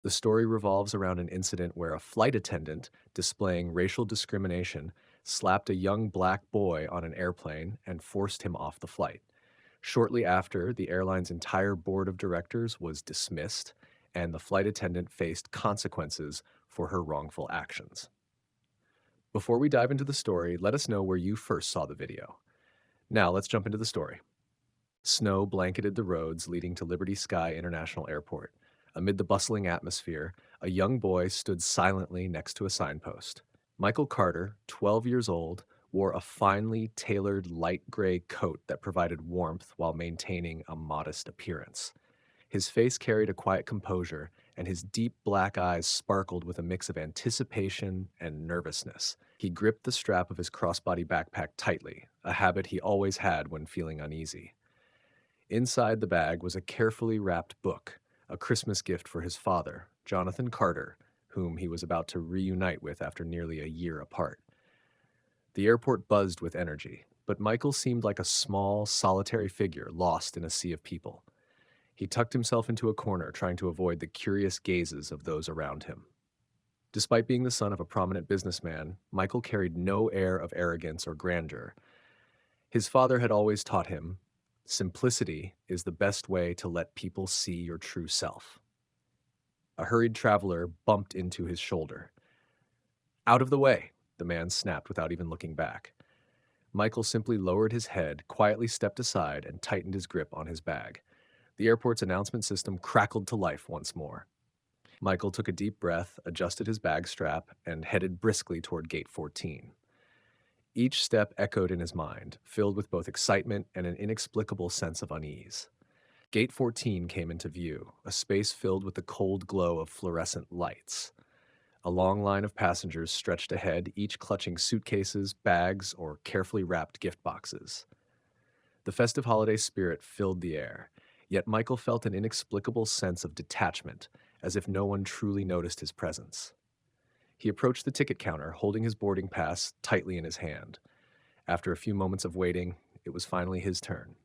The story revolves around an incident where a flight attendant, displaying racial discrimination, slapped a young black boy on an airplane and forced him off the flight. Shortly after, the airline's entire board of directors was dismissed, and the flight attendant faced consequences for her wrongful actions. Before we dive into the story, let us know where you first saw the video. Now, let's jump into the story. Snow blanketed the roads leading to Liberty Sky International Airport. Amid the bustling atmosphere, a young boy stood silently next to a signpost. Michael Carter, 12 years old, wore a finely tailored light gray coat that provided warmth while maintaining a modest appearance. His face carried a quiet composure, and his deep black eyes sparkled with a mix of anticipation and nervousness. He gripped the strap of his crossbody backpack tightly, a habit he always had when feeling uneasy. Inside the bag was a carefully wrapped book, a Christmas gift for his father, Jonathan Carter, whom he was about to reunite with after nearly a year apart. The airport buzzed with energy, but Michael seemed like a small, solitary figure lost in a sea of people. He tucked himself into a corner, trying to avoid the curious gazes of those around him. Despite being the son of a prominent businessman, Michael carried no air of arrogance or grandeur. His father had always taught him, simplicity is the best way to let people see your true self. A hurried traveler bumped into his shoulder. "Out of the way," the man snapped without even looking back. Michael simply lowered his head, quietly stepped aside, and tightened his grip on his bag. The airport's announcement system crackled to life once more. Michael took a deep breath, adjusted his bag strap, and headed briskly toward Gate 14. Each step echoed in his mind, filled with both excitement and an inexplicable sense of unease. Gate 14 came into view, a space filled with the cold glow of fluorescent lights. A long line of passengers stretched ahead, each clutching suitcases, bags, or carefully wrapped gift boxes. The festive holiday spirit filled the air, yet Michael felt an inexplicable sense of detachment, as if no one truly noticed his presence. He approached the ticket counter, holding his boarding pass tightly in his hand. After a few moments of waiting, it was finally his turn.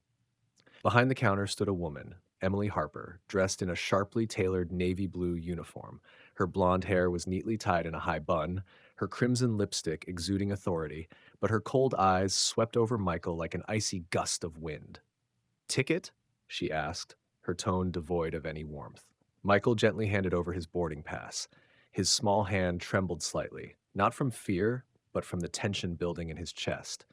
Behind the counter stood a woman, Emily Harper, dressed in a sharply tailored navy blue uniform. Her blonde hair was neatly tied in a high bun, her crimson lipstick exuding authority, but her cold eyes swept over Michael like an icy gust of wind. "Ticket?" she asked, her tone devoid of any warmth. Michael gently handed over his boarding pass. His small hand trembled slightly, not from fear, but from the tension building in his chest.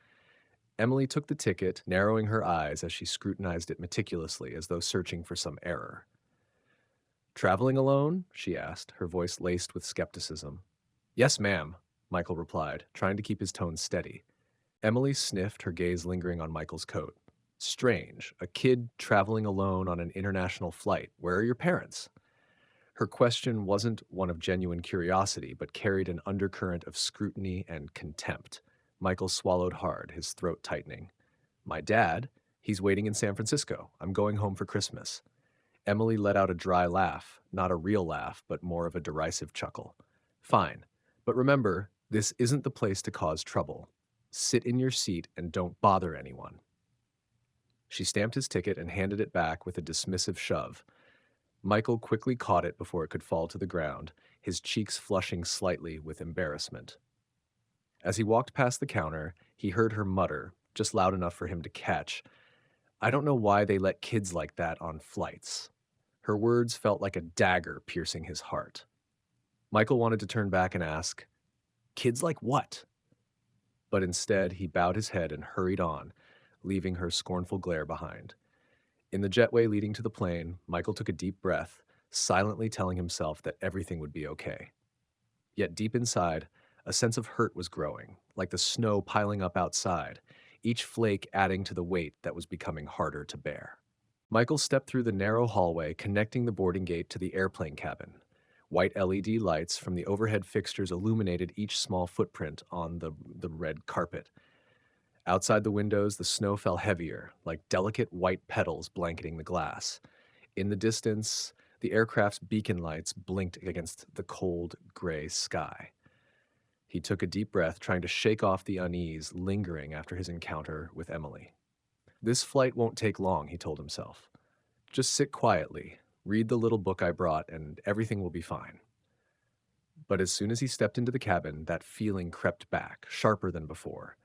Emily took the ticket, narrowing her eyes as she scrutinized it meticulously as though searching for some error. "Traveling alone?" she asked, her voice laced with skepticism. "Yes, ma'am," Michael replied, trying to keep his tone steady. Emily sniffed, her gaze lingering on Michael's coat. "Strange, a kid traveling alone on an international flight. Where are your parents?" Her question wasn't one of genuine curiosity, but carried an undercurrent of scrutiny and contempt. Michael swallowed hard, his throat tightening. "My dad? He's waiting in San Francisco. I'm going home for Christmas." Emily let out a dry laugh, not a real laugh, but more of a derisive chuckle. "Fine, but remember, this isn't the place to cause trouble. Sit in your seat and don't bother anyone." She stamped his ticket and handed it back with a dismissive shove. Michael quickly caught it before it could fall to the ground, his cheeks flushing slightly with embarrassment. As he walked past the counter, he heard her mutter, just loud enough for him to catch, "I don't know why they let kids like that on flights." Her words felt like a dagger piercing his heart. Michael wanted to turn back and ask, "Kids like what?" But instead, he bowed his head and hurried on, leaving her scornful glare behind. In the jetway leading to the plane, Michael took a deep breath, silently telling himself that everything would be okay. Yet deep inside, a sense of hurt was growing, like the snow piling up outside, each flake adding to the weight that was becoming harder to bear. Michael stepped through the narrow hallway connecting the boarding gate to the airplane cabin. White LED lights from the overhead fixtures illuminated each small footprint on the red carpet. Outside the windows, the snow fell heavier, like delicate white petals blanketing the glass. In the distance, the aircraft's beacon lights blinked against the cold, gray sky. He took a deep breath, trying to shake off the unease lingering after his encounter with Emily. "This flight won't take long," he told himself. "Just sit quietly, Read the little book I brought, and everything will be fine. But as soon as he stepped into the cabin, that feeling crept back, sharper than before.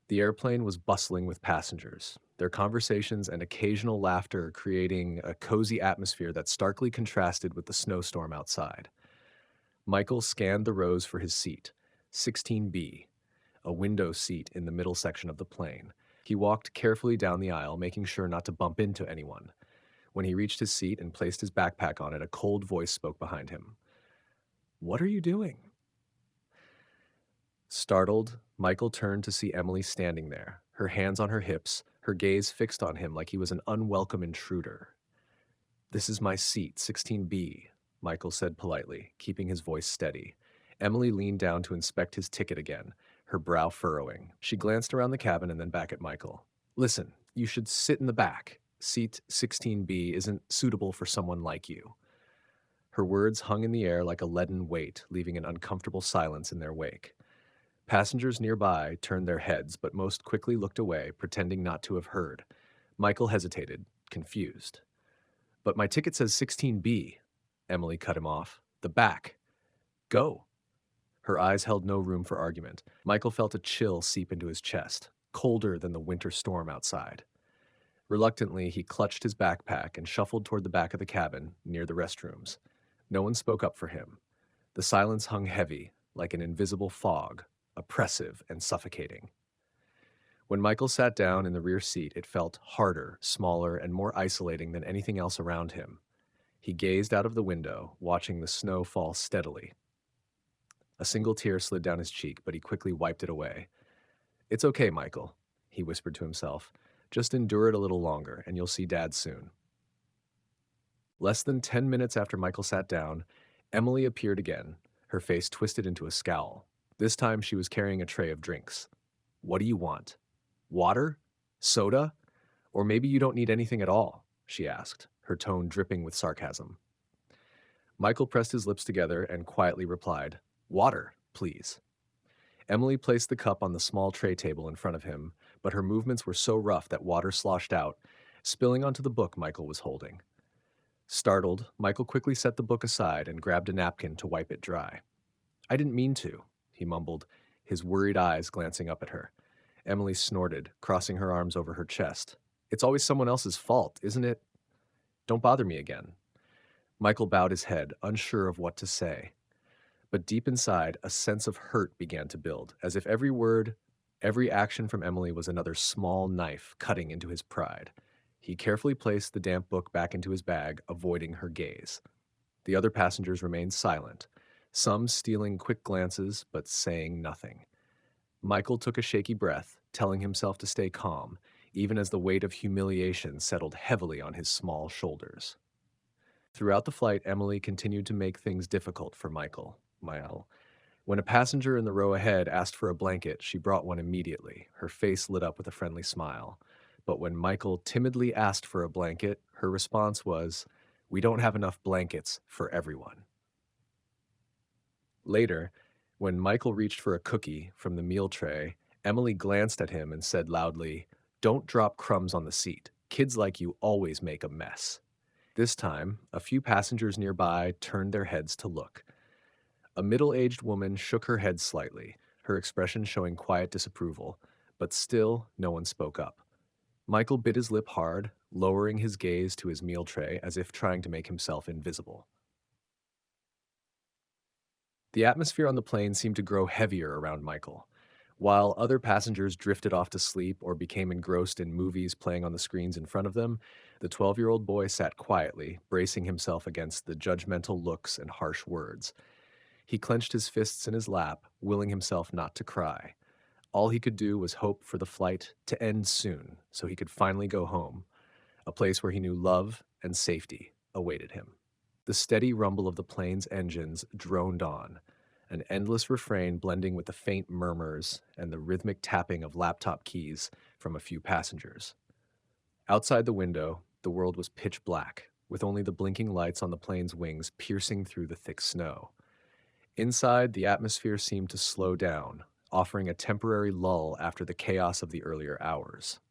The airplane was bustling with passengers, their conversations and occasional laughter creating a cozy atmosphere that starkly contrasted with the snowstorm outside. Michael scanned the rows for his seat, 16B, a window seat in the middle section of the plane. He walked carefully down the aisle, making sure not to bump into anyone. When he reached his seat and placed his backpack on it, a cold voice spoke behind him. "What are you doing?" Startled, Michael turned to see Emily standing there, her hands on her hips, her gaze fixed on him like he was an unwelcome intruder. "This is my seat, 16B," Michael said politely, keeping his voice steady. Emily leaned down to inspect his ticket again, her brow furrowing. She glanced around the cabin and then back at Michael. "Listen, you should sit in the back. Seat 16B isn't suitable for someone like you." Her words hung in the air like a leaden weight, leaving an uncomfortable silence in their wake. Passengers nearby turned their heads, but most quickly looked away, pretending not to have heard. Michael hesitated, confused. "But my ticket says 16B." Emily cut him off. "The back. Go." Her eyes held no room for argument. Michael felt a chill seep into his chest, colder than the winter storm outside. Reluctantly, he clutched his backpack and shuffled toward the back of the cabin, near the restrooms. No one spoke up for him. The silence hung heavy, like an invisible fog, oppressive and suffocating. When Michael sat down in the rear seat, it felt harder, smaller, and more isolating than anything else around him. He gazed out of the window, watching the snow fall steadily. A single tear slid down his cheek, but he quickly wiped it away. "It's okay, Michael," he whispered to himself. "Just endure it a little longer, and you'll see Dad soon." Less than 10 minutes after Michael sat down, Emily appeared again, her face twisted into a scowl. This time she was carrying a tray of drinks. "What do you want? Water? Soda? Or maybe you don't need anything at all?" she asked, her tone dripping with sarcasm. Michael pressed his lips together and quietly replied, "Water, please." Emily placed the cup on the small tray table in front of him, but her movements were so rough that water sloshed out, spilling onto the book Michael was holding. Startled, Michael quickly set the book aside and grabbed a napkin to wipe it dry. "I didn't mean to," he mumbled, his worried eyes glancing up at her. Emily snorted, crossing her arms over her chest. "It's always someone else's fault, isn't it? Don't bother me again." Michael bowed his head, unsure of what to say. But deep inside, a sense of hurt began to build, as if every word, every action from Emily was another small knife cutting into his pride. He carefully placed the damp book back into his bag, avoiding her gaze. The other passengers remained silent, some stealing quick glances but saying nothing. Michael took a shaky breath, telling himself to stay calm, even as the weight of humiliation settled heavily on his small shoulders. Throughout the flight, Emily continued to make things difficult for Michael. When a passenger in the row ahead asked for a blanket, she brought one immediately, her face lit up with a friendly smile. But when Michael timidly asked for a blanket, her response was, "We don't have enough blankets for everyone." Later, when Michael reached for a cookie from the meal tray, Emily glanced at him and said loudly, "Don't drop crumbs on the seat. Kids like you always make a mess." This time, a few passengers nearby turned their heads to look. A middle-aged woman shook her head slightly, her expression showing quiet disapproval, but still no one spoke up. Michael bit his lip hard, lowering his gaze to his meal tray as if trying to make himself invisible. The atmosphere on the plane seemed to grow heavier around Michael. While other passengers drifted off to sleep or became engrossed in movies playing on the screens in front of them, the 12-year-old boy sat quietly, bracing himself against the judgmental looks and harsh words. He clenched his fists in his lap, willing himself not to cry. All he could do was hope for the flight to end soon so he could finally go home, a place where he knew love and safety awaited him. The steady rumble of the plane's engines droned on, an endless refrain blending with the faint murmurs and the rhythmic tapping of laptop keys from a few passengers. Outside the window, the world was pitch black, with only the blinking lights on the plane's wings piercing through the thick snow. Inside, the atmosphere seemed to slow down, offering a temporary lull after the chaos of the earlier hours.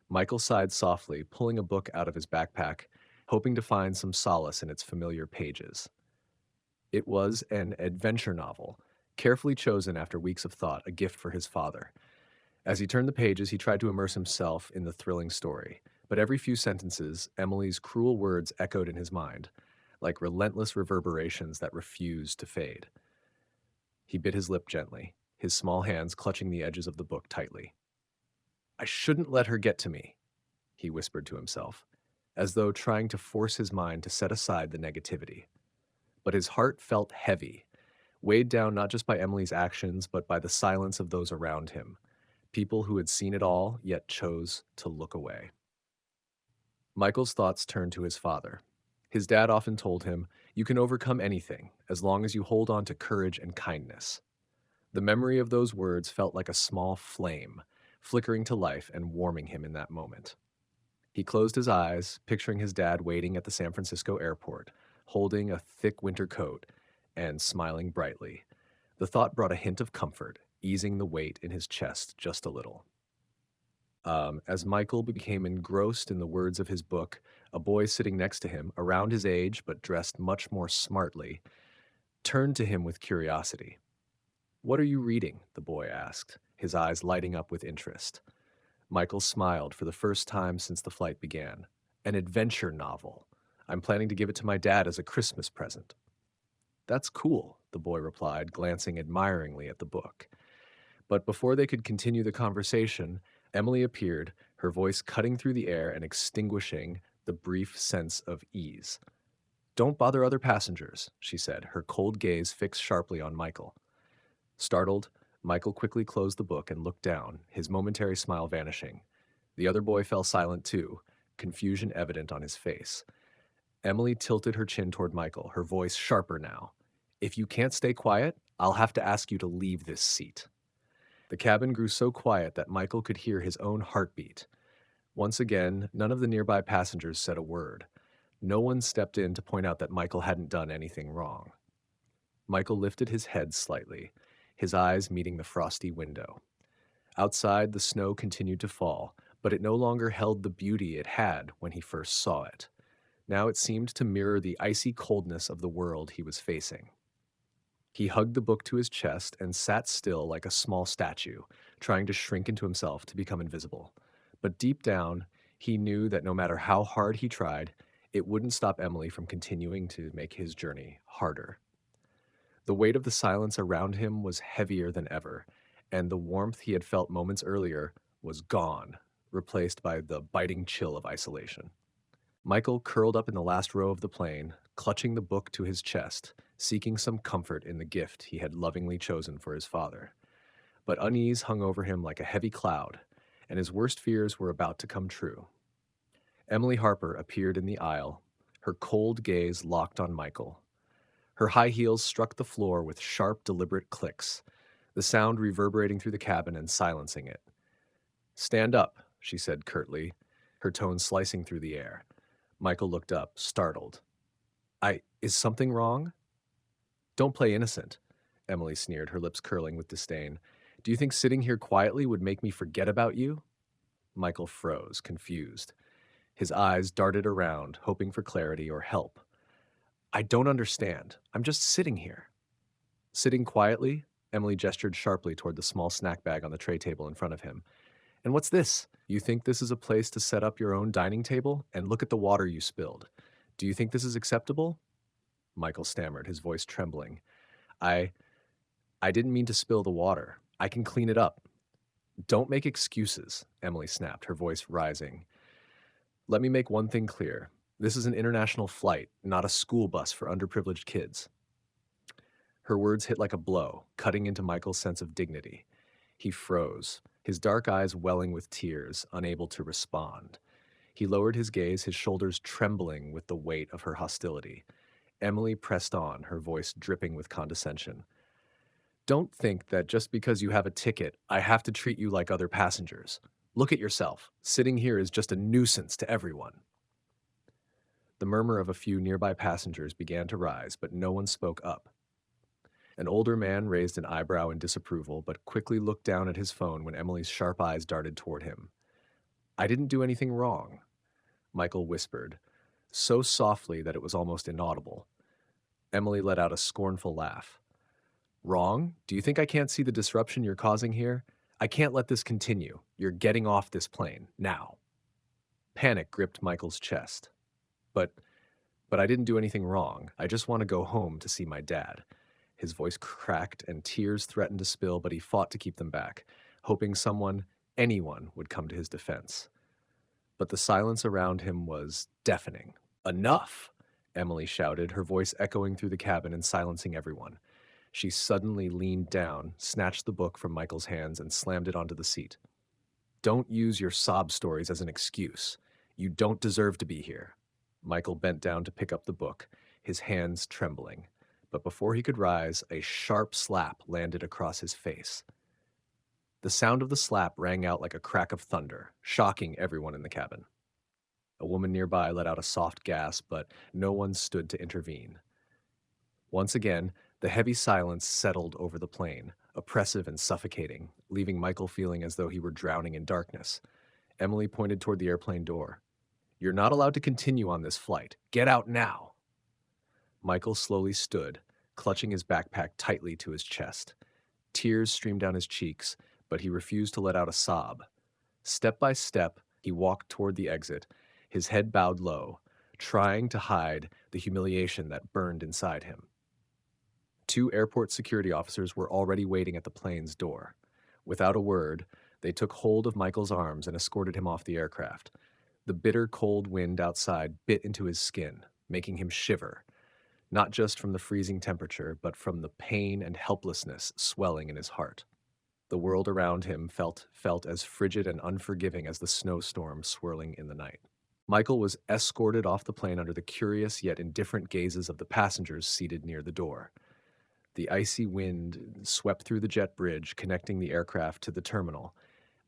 Michael sighed softly, pulling a book out of his backpack, hoping to find some solace in its familiar pages. It was an adventure novel, carefully chosen after weeks of thought, a gift for his father. As he turned the pages, he tried to immerse himself in the thrilling story. But every few sentences, Emily's cruel words echoed in his mind, like relentless reverberations that refused to fade. He bit his lip gently, his small hands clutching the edges of the book tightly. I shouldn't let her get to me, he whispered to himself, as though trying to force his mind to set aside the negativity. But his heart felt heavy, weighed down not just by Emily's actions, but by the silence of those around him, people who had seen it all yet chose to look away. Michael's thoughts turned to his father. His dad often told him, "You can overcome anything as long as you hold on to courage and kindness." The memory of those words felt like a small flame, flickering to life and warming him in that moment. He closed his eyes, picturing his dad waiting at the San Francisco airport, holding a thick winter coat and smiling brightly. The thought brought a hint of comfort, easing the weight in his chest just a little. As Michael became engrossed in the words of his book, a boy sitting next to him, around his age but dressed much more smartly, turned to him with curiosity. "What are you reading?" the boy asked, his eyes lighting up with interest. Michael smiled for the first time since the flight began. "An adventure novel. I'm planning to give it to my dad as a Christmas present." "That's cool," the boy replied, glancing admiringly at the book. But before they could continue the conversation, Emily appeared, her voice cutting through the air and extinguishing the brief sense of ease. "Don't bother other passengers," she said, her cold gaze fixed sharply on Michael. Startled, Michael quickly closed the book and looked down, his momentary smile vanishing. The other boy fell silent too, confusion evident on his face. Emily tilted her chin toward Michael, her voice sharper now. "If you can't stay quiet, I'll have to ask you to leave this seat." The cabin grew so quiet that Michael could hear his own heartbeat. Once again, none of the nearby passengers said a word. No one stepped in to point out that Michael hadn't done anything wrong. Michael lifted his head slightly, his eyes meeting the frosty window. Outside, the snow continued to fall, but it no longer held the beauty it had when he first saw it. Now it seemed to mirror the icy coldness of the world he was facing. He hugged the book to his chest and sat still like a small statue, trying to shrink into himself to become invisible. But deep down, he knew that no matter how hard he tried, it wouldn't stop Emily from continuing to make his journey harder. The weight of the silence around him was heavier than ever, and the warmth he had felt moments earlier was gone, replaced by the biting chill of isolation. Michael curled up in the last row of the plane, clutching the book to his chest, seeking some comfort in the gift he had lovingly chosen for his father. But unease hung over him like a heavy cloud, and his worst fears were about to come true. Emily Harper appeared in the aisle, her cold gaze locked on Michael. Her high heels struck the floor with sharp, deliberate clicks, the sound reverberating through the cabin and silencing it. "Stand up," she said curtly, her tone slicing through the air. Michael looked up, startled. Is something wrong?" "Don't play innocent," Emily sneered, her lips curling with disdain. "Do you think sitting here quietly would make me forget about you?" Michael froze, confused. His eyes darted around, hoping for clarity or help. "I don't understand. I'm just sitting here." Sitting quietly, Emily gestured sharply toward the small snack bag on the tray table in front of him. "And what's this? You think this is a place to set up your own dining table? And look at the water you spilled. Do you think this is acceptable?" Michael stammered, his voice trembling. I I didn't mean to spill the water. I can clean it up." "Don't make excuses," Emily snapped, her voice rising. "Let me make one thing clear. This is an international flight, not a school bus for underprivileged kids." Her words hit like a blow, cutting into Michael's sense of dignity. He froze, his dark eyes welling with tears, unable to respond. He lowered his gaze, his shoulders trembling with the weight of her hostility. Emily pressed on, her voice dripping with condescension. "Don't think that just because you have a ticket, I have to treat you like other passengers. Look at yourself. Sitting here is just a nuisance to everyone." The murmur of a few nearby passengers began to rise, but no one spoke up. An older man raised an eyebrow in disapproval, but quickly looked down at his phone when Emily's sharp eyes darted toward him. "I didn't do anything wrong," Michael whispered, so softly that it was almost inaudible. Emily let out a scornful laugh. Wrong? Do you think I can't see the disruption you're causing here? I can't let this continue. You're getting off this plane, now. Panic gripped Michael's chest. But, but I didn't do anything wrong. I just want to go home to see my dad. His voice cracked and tears threatened to spill, but he fought to keep them back, hoping someone, anyone, would come to his defense. But the silence around him was deafening. Enough! Emily shouted, her voice echoing through the cabin and silencing everyone. She suddenly leaned down, snatched the book from Michael's hands, and slammed it onto the seat. Don't use your sob stories as an excuse. You don't deserve to be here. Michael bent down to pick up the book, his hands trembling. But before he could rise, a sharp slap landed across his face. The sound of the slap rang out like a crack of thunder, shocking everyone in the cabin. A woman nearby let out a soft gasp, but no one stood to intervene. Once again, the heavy silence settled over the plane, oppressive and suffocating, leaving Michael feeling as though he were drowning in darkness. Emily pointed toward the airplane door. You're not allowed to continue on this flight. Get out now. Michael slowly stood, clutching his backpack tightly to his chest. Tears streamed down his cheeks, but he refused to let out a sob. Step by step, he walked toward the exit, his head bowed low, trying to hide the humiliation that burned inside him. 2 airport security officers were already waiting at the plane's door. Without a word, they took hold of Michael's arms and escorted him off the aircraft. The bitter cold wind outside bit into his skin, making him shiver, not just from the freezing temperature, but from the pain and helplessness swelling in his heart. The world around him felt as frigid and unforgiving as the snowstorm swirling in the night. Michael was escorted off the plane under the curious yet indifferent gazes of the passengers seated near the door. The icy wind swept through the jet bridge connecting the aircraft to the terminal,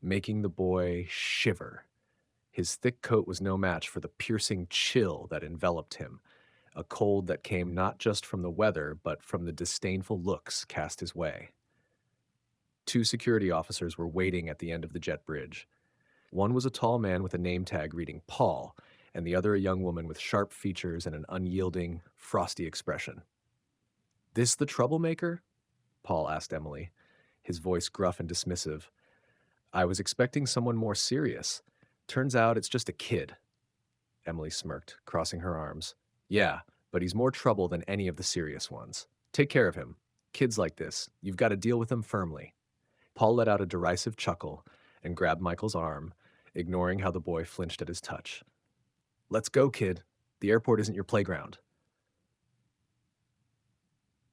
making the boy shiver. His thick coat was no match for the piercing chill that enveloped him, a cold that came not just from the weather, but from the disdainful looks cast his way. 2 security officers were waiting at the end of the jet bridge. One was a tall man with a name tag reading Paul, and the other a young woman with sharp features and an unyielding, frosty expression. This the troublemaker? Paul asked Emily, his voice gruff and dismissive. I was expecting someone more serious. Turns out it's just a kid. Emily smirked, crossing her arms. Yeah, but he's more trouble than any of the serious ones. Take care of him. Kids like this, you've got to deal with them firmly. Paul let out a derisive chuckle and grabbed Michael's arm, ignoring how the boy flinched at his touch. Let's go, kid. The airport isn't your playground.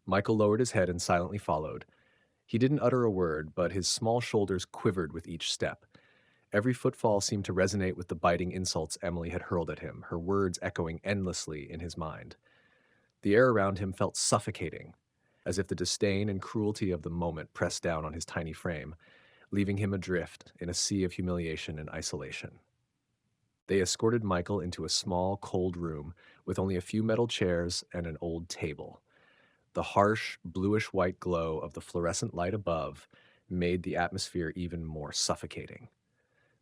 Michael lowered his head and silently followed. He didn't utter a word, but his small shoulders quivered with each step. Every footfall seemed to resonate with the biting insults Emily had hurled at him, her words echoing endlessly in his mind. The air around him felt suffocating, as if the disdain and cruelty of the moment pressed down on his tiny frame, leaving him adrift in a sea of humiliation and isolation. They escorted Michael into a small, cold room with only a few metal chairs and an old table. The harsh, bluish-white glow of the fluorescent light above made the atmosphere even more suffocating.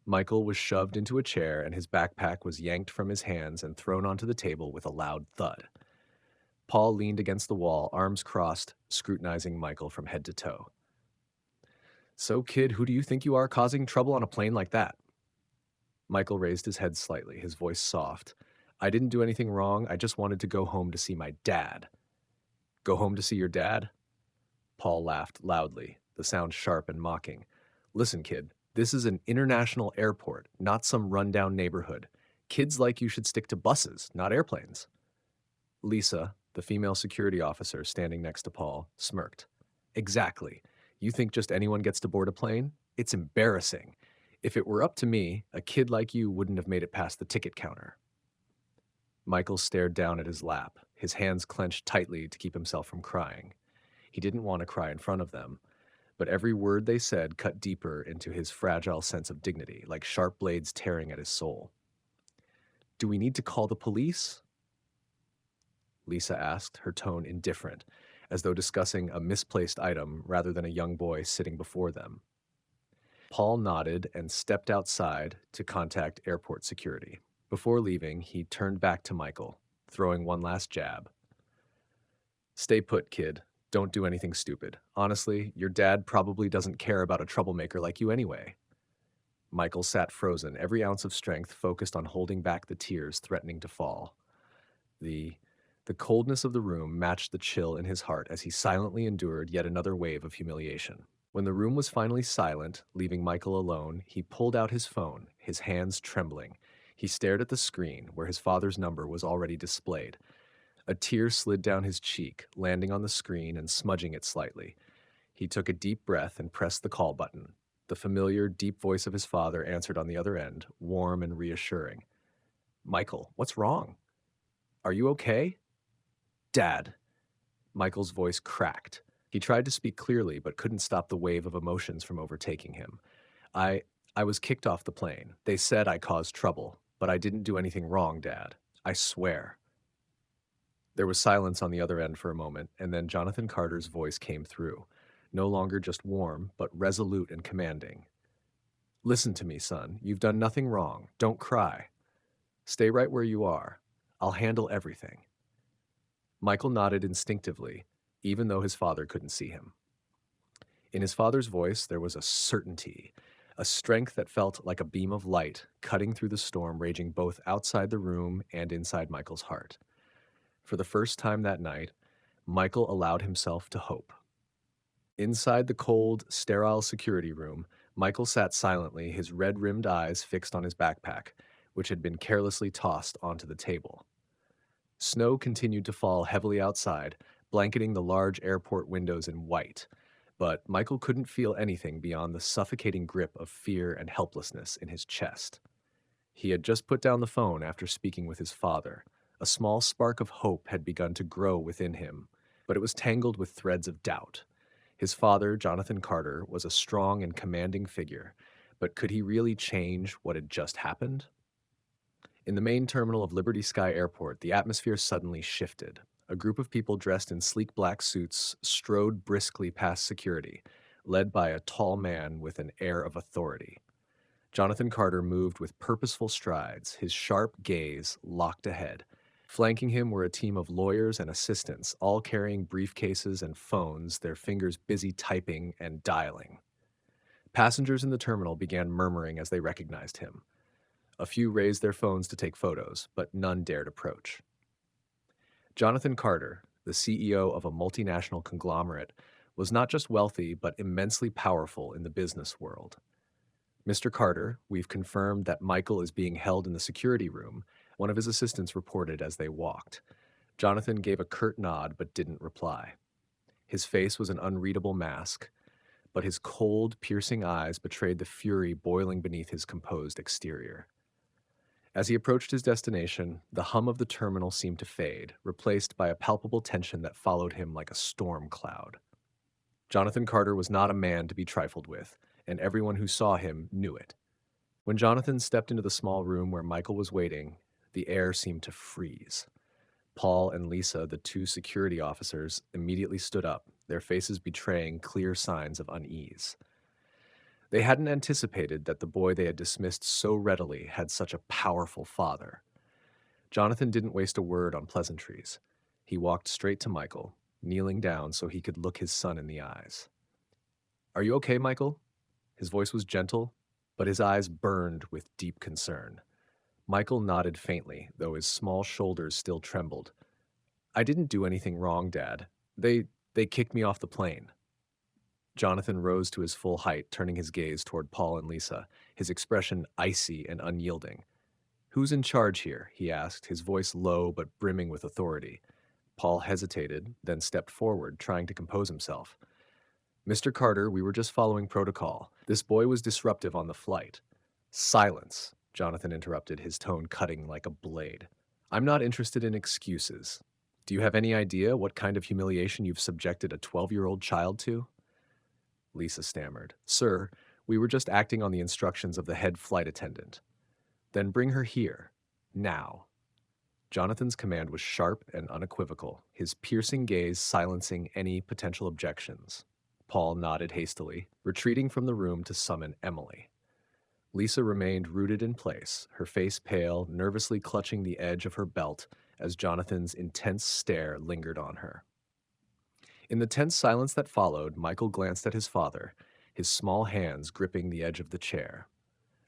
Michael was shoved into a chair and his backpack was yanked from his hands and thrown onto the table with a loud thud. Paul leaned against the wall, arms crossed, scrutinizing Michael from head to toe. So, kid, who do you think you are causing trouble on a plane like that? Michael raised his head slightly, his voice soft. I didn't do anything wrong. I just wanted to go home to see my dad. Go home to see your dad? Paul laughed loudly, the sound sharp and mocking. Listen, kid, this is an international airport, not some rundown neighborhood. Kids like you should stick to buses, not airplanes. Lisa, the female security officer standing next to Paul, smirked. Exactly. You think just anyone gets to board a plane? It's embarrassing. If it were up to me, a kid like you wouldn't have made it past the ticket counter. Michael stared down at his lap, his hands clenched tightly to keep himself from crying. He didn't want to cry in front of them, but every word they said cut deeper into his fragile sense of dignity, like sharp blades tearing at his soul. Do we need to call the police? Lisa asked, her tone indifferent, as though discussing a misplaced item rather than a young boy sitting before them. Paul nodded and stepped outside to contact airport security. Before leaving, he turned back to Michael, throwing one last jab. Stay put, kid. Don't do anything stupid. Honestly, your dad probably doesn't care about a troublemaker like you anyway. Michael sat frozen, every ounce of strength focused on holding back the tears threatening to fall. The the coldness of the room matched the chill in his heart as he silently endured yet another wave of humiliation. When the room was finally silent, leaving Michael alone, he pulled out his phone, his hands trembling. He stared at the screen, where his father's number was already displayed. A tear slid down his cheek, landing on the screen and smudging it slightly. He took a deep breath and pressed the call button. The familiar, deep voice of his father answered on the other end, warm and reassuring. Michael, what's wrong? Are you okay? Dad. Michael's voice cracked. He tried to speak clearly, but couldn't stop the wave of emotions from overtaking him. I I was kicked off the plane. They said I caused trouble, but I didn't do anything wrong, Dad. I swear. There was silence on the other end for a moment, and then Jonathan Carter's voice came through, no longer just warm, but resolute and commanding. Listen to me, son. You've done nothing wrong. Don't cry. Stay right where you are. I'll handle everything. Michael nodded instinctively, even though his father couldn't see him. In his father's voice, there was a certainty, a strength that felt like a beam of light cutting through the storm raging both outside the room and inside Michael's heart. For the first time that night, Michael allowed himself to hope. Inside the cold, sterile security room, Michael sat silently, his red-rimmed eyes fixed on his backpack, which had been carelessly tossed onto the table. Snow continued to fall heavily outside, blanketing the large airport windows in white, but Michael couldn't feel anything beyond the suffocating grip of fear and helplessness in his chest. He had just put down the phone after speaking with his father. A small spark of hope had begun to grow within him, but it was tangled with threads of doubt. His father, Jonathan Carter, was a strong and commanding figure, but could he really change what had just happened? In the main terminal of Liberty Sky Airport, the atmosphere suddenly shifted. A group of people dressed in sleek black suits strode briskly past security, led by a tall man with an air of authority. Jonathan Carter moved with purposeful strides, his sharp gaze locked ahead. Flanking him were a team of lawyers and assistants, all carrying briefcases and phones, their fingers busy typing and dialing. Passengers in the terminal began murmuring as they recognized him. A few raised their phones to take photos, but none dared approach. Jonathan Carter, the CEO of a multinational conglomerate, was not just wealthy, but immensely powerful in the business world. Mr. Carter, we've confirmed that Michael is being held in the security room, one of his assistants reported as they walked. Jonathan gave a curt nod but didn't reply. His face was an unreadable mask, but his cold, piercing eyes betrayed the fury boiling beneath his composed exterior. As he approached his destination, the hum of the terminal seemed to fade, replaced by a palpable tension that followed him like a storm cloud. Jonathan Carter was not a man to be trifled with, and everyone who saw him knew it. When Jonathan stepped into the small room where Michael was waiting, the air seemed to freeze. Paul and Lisa, the two security officers, immediately stood up, their faces betraying clear signs of unease. They hadn't anticipated that the boy they had dismissed so readily had such a powerful father. Jonathan didn't waste a word on pleasantries. He walked straight to Michael, kneeling down so he could look his son in the eyes. "Are you okay, Michael?" His voice was gentle, but his eyes burned with deep concern. Michael nodded faintly, though his small shoulders still trembled. "I didn't do anything wrong, Dad. They kicked me off the plane." Jonathan rose to his full height, turning his gaze toward Paul and Lisa, his expression icy and unyielding. "Who's in charge here?" he asked, his voice low but brimming with authority. Paul hesitated, then stepped forward, trying to compose himself. "Mr. Carter, we were just following protocol. This boy was disruptive on the flight." "Silence," Jonathan interrupted, his tone cutting like a blade. "I'm not interested in excuses. Do you have any idea what kind of humiliation you've subjected a 12-year-old child to?" Lisa stammered. "Sir, we were just acting on the instructions of the head flight attendant." "Then bring her here. Now." Jonathan's command was sharp and unequivocal, his piercing gaze silencing any potential objections. Paul nodded hastily, retreating from the room to summon Emily. Lisa remained rooted in place, her face pale, nervously clutching the edge of her belt as Jonathan's intense stare lingered on her. In the tense silence that followed, Michael glanced at his father, his small hands gripping the edge of the chair.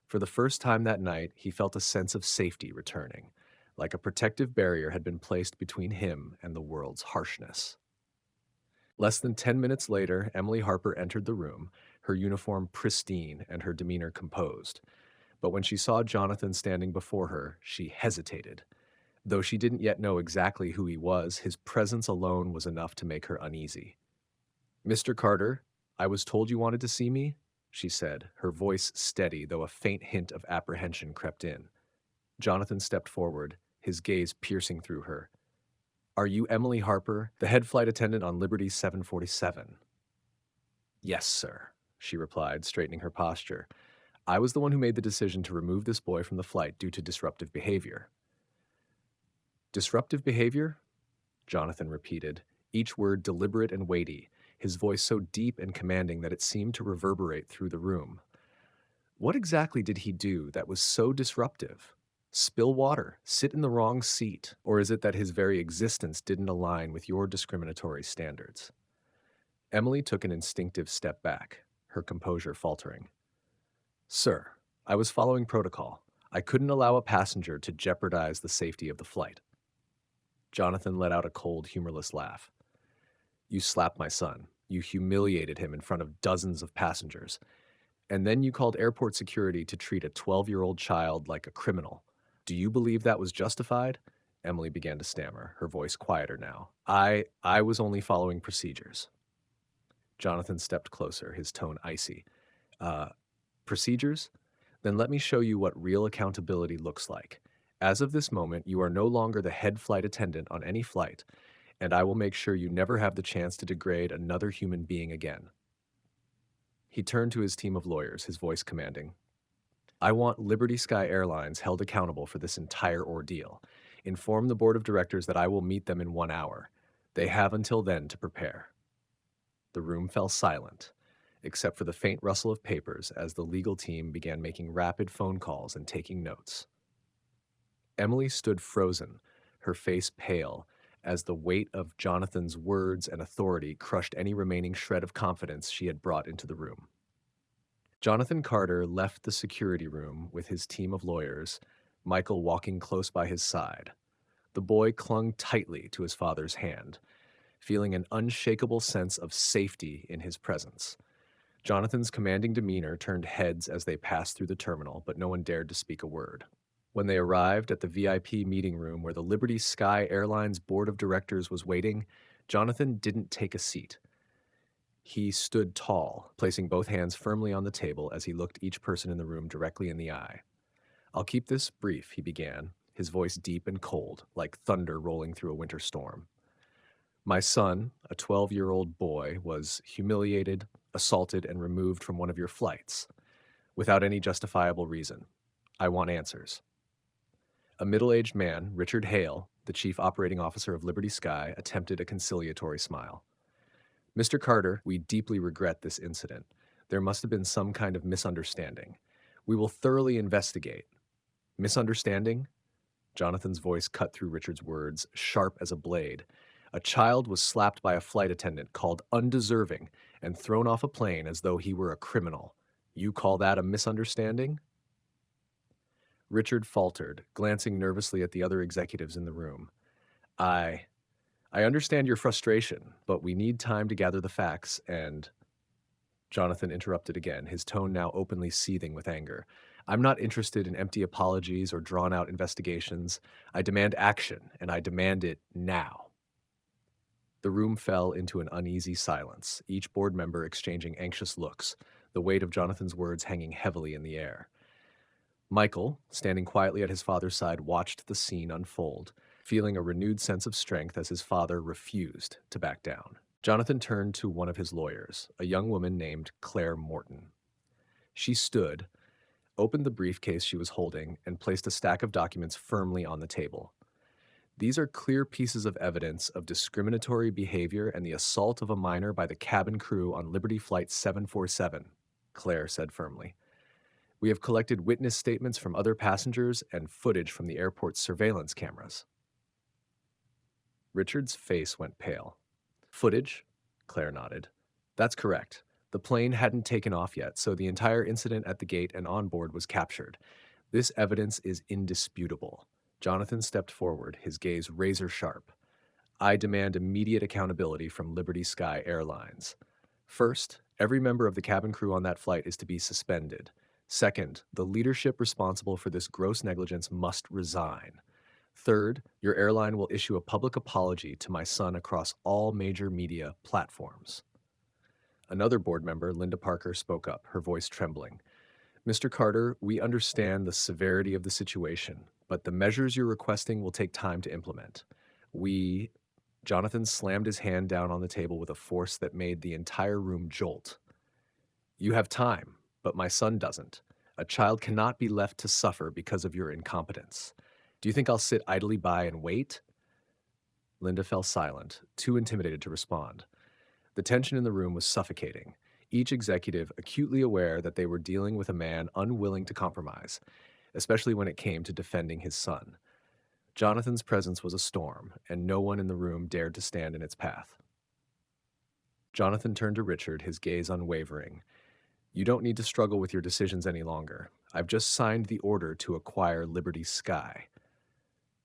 For the first time that night, he felt a sense of safety returning, like a protective barrier had been placed between him and the world's harshness. Less than 10 minutes later, Emily Harper entered the room, her uniform pristine and her demeanor composed. But when she saw Jonathan standing before her, she hesitated. Though she didn't yet know exactly who he was, his presence alone was enough to make her uneasy. "Mr. Carter, I was told you wanted to see me," she said, her voice steady, though a faint hint of apprehension crept in. Jonathan stepped forward, his gaze piercing through her. "Are you Emily Harper, the head flight attendant on Liberty 747? "Yes, sir," she replied, straightening her posture. "I was the one who made the decision to remove this boy from the flight due to disruptive behavior." "Disruptive behavior?" Jonathan repeated, each word deliberate and weighty, his voice so deep and commanding that it seemed to reverberate through the room. What exactly did he do that was so disruptive? Spill water, sit in the wrong seat, or is it that his very existence didn't align with your discriminatory standards? Emily took an instinctive step back, her composure faltering. "Sir, I was following protocol. I couldn't allow a passenger to jeopardize the safety of the flight." Jonathan let out a cold, humorless laugh. "You slapped my son. You humiliated him in front of dozens of passengers. And then you called airport security to treat a 12-year-old child like a criminal. Do you believe that was justified?" Emily began to stammer, her voice quieter now. I was only following procedures." Jonathan stepped closer, his tone icy. Uh, Procedures? Then let me show you what real accountability looks like. As of this moment, you are no longer the head flight attendant on any flight, and I will make sure you never have the chance to degrade another human being again. He turned to his team of lawyers, his voice commanding. "I want Liberty Sky Airlines held accountable for this entire ordeal. Inform the board of directors that I will meet them in 1 hour. They have until then to prepare." The room fell silent, except for the faint rustle of papers as the legal team began making rapid phone calls and taking notes. Emily stood frozen, her face pale, as the weight of Jonathan's words and authority crushed any remaining shred of confidence she had brought into the room. Jonathan Carter left the security room with his team of lawyers, Michael walking close by his side. The boy clung tightly to his father's hand, feeling an unshakable sense of safety in his presence. Jonathan's commanding demeanor turned heads as they passed through the terminal, but no one dared to speak a word. When they arrived at the VIP meeting room where the Liberty Sky Airlines board of directors was waiting, Jonathan didn't take a seat. He stood tall, placing both hands firmly on the table as he looked each person in the room directly in the eye. "I'll keep this brief," he began, his voice deep and cold, like thunder rolling through a winter storm. "My son, a 12-year-old boy, was humiliated, assaulted, and removed from one of your flights, without any justifiable reason. I want answers." A middle-aged man, Richard Hale, the chief operating officer of Liberty Sky, attempted a conciliatory smile. "Mr. Carter, we deeply regret this incident. There must have been some kind of misunderstanding. We will thoroughly investigate." "Misunderstanding?" Jonathan's voice cut through Richard's words, sharp as a blade. "A child was slapped by a flight attendant called undeserving and thrown off a plane as though he were a criminal. You call that a misunderstanding?" Richard faltered, glancing nervously at the other executives in the room. I I understand your frustration, but we need time to gather the facts and—" Jonathan interrupted again, his tone now openly seething with anger. "I'm not interested in empty apologies or drawn-out investigations. I demand action, and I demand it now." The room fell into an uneasy silence, each board member exchanging anxious looks, the weight of Jonathan's words hanging heavily in the air. Michael, standing quietly at his father's side, watched the scene unfold, feeling a renewed sense of strength as his father refused to back down. Jonathan turned to one of his lawyers, a young woman named Claire Morton. She stood, opened the briefcase she was holding, and placed a stack of documents firmly on the table. "These are clear pieces of evidence of discriminatory behavior and the assault of a minor by the cabin crew on Liberty Flight 747, Claire said firmly. We have collected witness statements from other passengers and footage from the airport's surveillance cameras. Richard's face went pale. Footage? Claire nodded. That's correct. The plane hadn't taken off yet, so the entire incident at the gate and on board was captured. This evidence is indisputable. Jonathan stepped forward, his gaze razor sharp. I demand immediate accountability from Liberty Sky Airlines. First, every member of the cabin crew on that flight is to be suspended. Second, the leadership responsible for this gross negligence must resign. Third, your airline will issue a public apology to my son across all major media platforms. Another board member, Linda Parker, spoke up, her voice trembling. Mr. Carter, we understand the severity of the situation, but the measures you're requesting will take time to implement. Jonathan slammed his hand down on the table with a force that made the entire room jolt. You have time, but my son doesn't. A child cannot be left to suffer because of your incompetence. Do you think I'll sit idly by and wait? Linda fell silent, too intimidated to respond. The tension in the room was suffocating, each executive acutely aware that they were dealing with a man unwilling to compromise, especially when it came to defending his son. Jonathan's presence was a storm, and no one in the room dared to stand in its path. Jonathan turned to Richard, his gaze unwavering. You don't need to struggle with your decisions any longer. I've just signed the order to acquire Liberty Sky.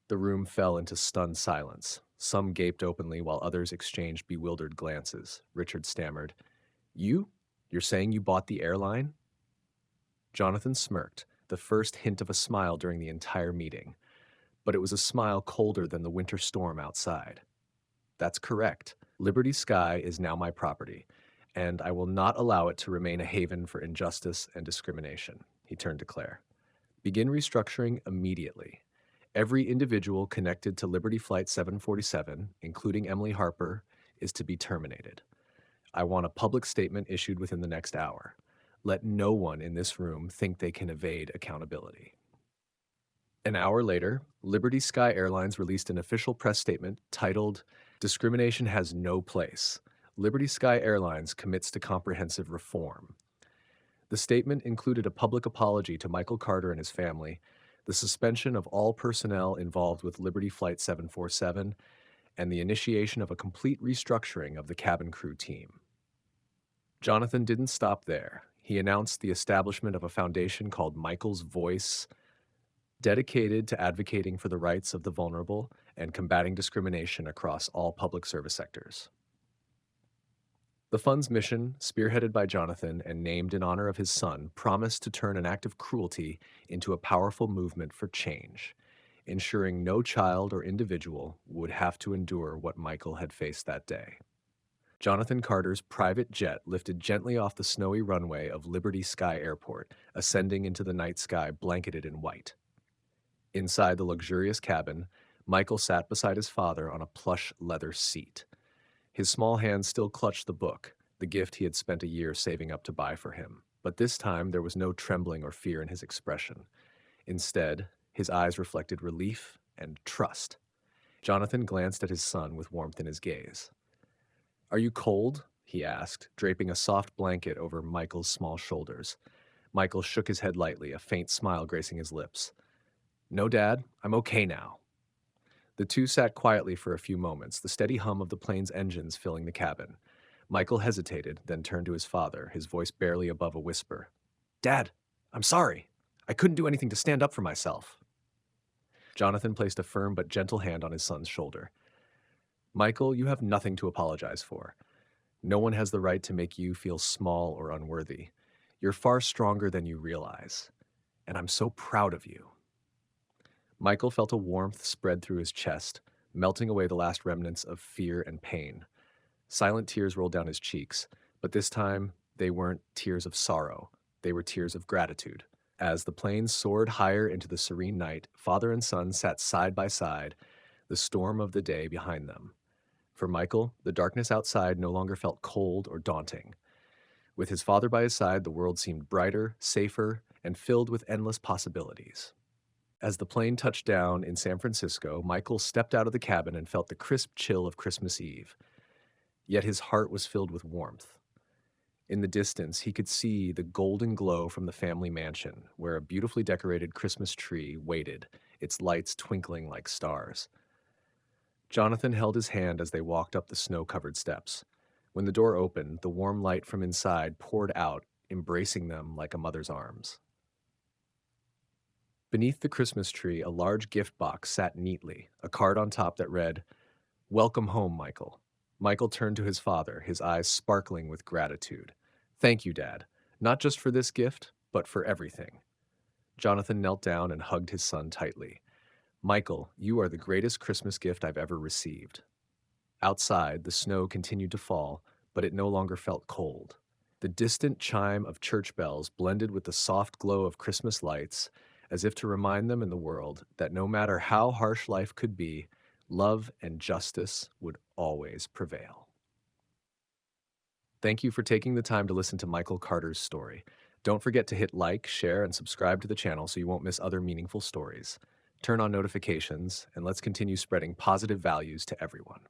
The room fell into stunned silence. Some gaped openly while others exchanged bewildered glances. Richard stammered, You're saying you bought the airline? Jonathan smirked, the first hint of a smile during the entire meeting. But it was a smile colder than the winter storm outside. That's correct. Liberty Sky is now my property, and I will not allow it to remain a haven for injustice and discrimination. He turned to Claire. Begin restructuring immediately. Every individual connected to Liberty Flight 747, including Emily Harper, is to be terminated. I want a public statement issued within the next hour. Let no one in this room think they can evade accountability. An hour later, Liberty Sky Airlines released an official press statement titled, Discrimination Has No Place. Liberty Sky Airlines commits to comprehensive reform. The statement included a public apology to Michael Carter and his family, the suspension of all personnel involved with Liberty Flight 747, and the initiation of a complete restructuring of the cabin crew team. Jonathan didn't stop there. He announced the establishment of a foundation called Michael's Voice, dedicated to advocating for the rights of the vulnerable and combating discrimination across all public service sectors. The fund's mission, spearheaded by Jonathan and named in honor of his son, promised to turn an act of cruelty into a powerful movement for change, ensuring no child or individual would have to endure what Michael had faced that day. Jonathan Carter's private jet lifted gently off the snowy runway of Liberty Sky Airport, ascending into the night sky blanketed in white. Inside the luxurious cabin, Michael sat beside his father on a plush leather seat. His small hands still clutched the book, the gift he had spent a year saving up to buy for him. But this time there was no trembling or fear in his expression. Instead, his eyes reflected relief and trust. Jonathan glanced at his son with warmth in his gaze. Are you cold? He asked, draping a soft blanket over Michael's small shoulders. Michael shook his head lightly, a faint smile gracing his lips. No, Dad, I'm okay now. The two sat quietly for a few moments, the steady hum of the plane's engines filling the cabin. Michael hesitated, then turned to his father, his voice barely above a whisper. Dad, I'm sorry. I couldn't do anything to stand up for myself. Jonathan placed a firm but gentle hand on his son's shoulder. Michael, you have nothing to apologize for. No one has the right to make you feel small or unworthy. You're far stronger than you realize, and I'm so proud of you. Michael felt a warmth spread through his chest, melting away the last remnants of fear and pain. Silent tears rolled down his cheeks, but this time they weren't tears of sorrow. They were tears of gratitude. As the plane soared higher into the serene night, father and son sat side by side, the storm of the day behind them. For Michael, the darkness outside no longer felt cold or daunting. With his father by his side, the world seemed brighter, safer, and filled with endless possibilities. As the plane touched down in San Francisco, Michael stepped out of the cabin and felt the crisp chill of Christmas Eve. Yet his heart was filled with warmth. In the distance, he could see the golden glow from the family mansion, where a beautifully decorated Christmas tree waited, its lights twinkling like stars. Jonathan held his hand as they walked up the snow-covered steps. When the door opened, the warm light from inside poured out, embracing them like a mother's arms. Beneath the Christmas tree, a large gift box sat neatly, a card on top that read, "Welcome home, Michael." Michael turned to his father, his eyes sparkling with gratitude. "Thank you, Dad. Not just for this gift, but for everything." Jonathan knelt down and hugged his son tightly. "Michael, you are the greatest Christmas gift I've ever received." Outside, the snow continued to fall, but it no longer felt cold. The distant chime of church bells blended with the soft glow of Christmas lights, as if to remind them and the world that no matter how harsh life could be, love and justice would always prevail. Thank you for taking the time to listen to Michael Carter's story. Don't forget to hit like, share, and subscribe to the channel so you won't miss other meaningful stories. Turn on notifications, and let's continue spreading positive values to everyone.